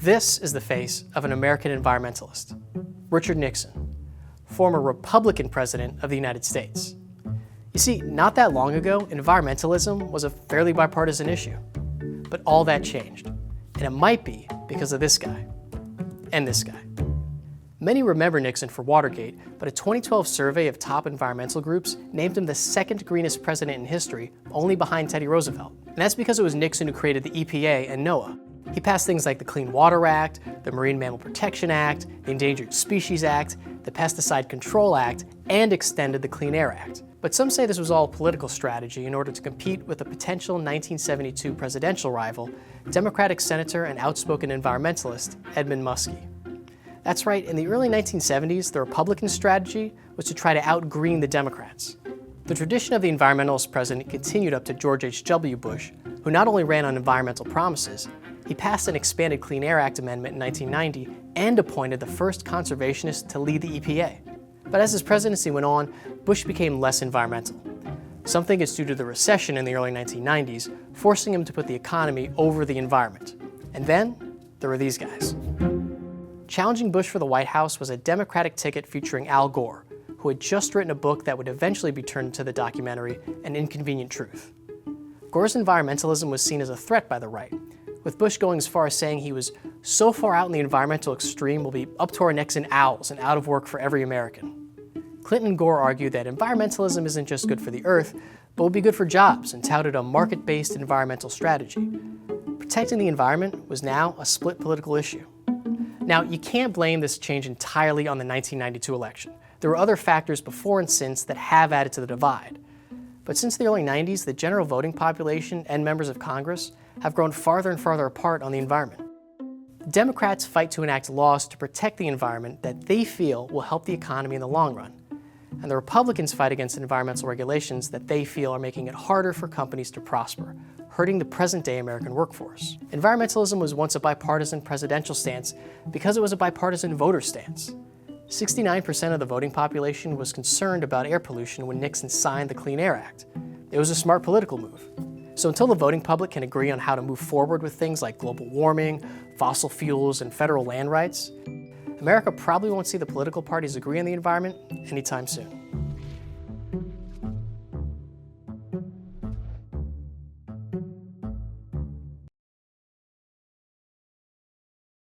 This is the face of an American environmentalist, Richard Nixon, former Republican President of the United States. You see, not that long ago, environmentalism was a fairly bipartisan issue. But all that changed, and it might be because of this guy, and this guy. Many remember Nixon for Watergate, but a 2012 survey of top environmental groups named him the second greenest president in history, only behind Teddy Roosevelt. And that's because it was Nixon who created the EPA and NOAA. He passed things like the Clean Water Act, the Marine Mammal Protection Act, the Endangered Species Act, the Pesticide Control Act, and extended the Clean Air Act. But some say this was all political strategy in order to compete with a potential 1972 presidential rival, Democratic Senator and outspoken environmentalist Edmund Muskie. That's right, in the early 1970s, the Republican strategy was to try to out-green the Democrats. The tradition of the environmentalist president continued up to George H.W. Bush, who not only ran on environmental promises, he passed an expanded Clean Air Act amendment in 1990 and appointed the first conservationist to lead the EPA. But as his presidency went on, Bush became less environmental. Some think it's due to the recession in the early 1990s, forcing him to put the economy over the environment. And then, there were these guys. Challenging Bush for the White House was a Democratic ticket featuring Al Gore, who had just written a book that would eventually be turned into the documentary An Inconvenient Truth. Gore's environmentalism was seen as a threat by the right, with Bush going as far as saying he was so far out in the environmental extreme we'll be up to our necks in owls and out of work for every American. Clinton and Gore argued that environmentalism isn't just good for the earth, but will be good for jobs and touted a market-based environmental strategy. Protecting the environment was now a split political issue. Now, you can't blame this change entirely on the 1992 election. There were other factors before and since that have added to the divide. But since the early 90s, the general voting population and members of Congress have grown farther and farther apart on the environment. The Democrats fight to enact laws to protect the environment that they feel will help the economy in the long run. And the Republicans fight against environmental regulations that they feel are making it harder for companies to prosper, hurting the present-day American workforce. Environmentalism was once a bipartisan presidential stance because it was a bipartisan voter stance. 69% of the voting population was concerned about air pollution when Nixon signed the Clean Air Act. It was a smart political move. So until the voting public can agree on how to move forward with things like global warming, fossil fuels, and federal land rights, America probably won't see the political parties agree on the environment anytime soon.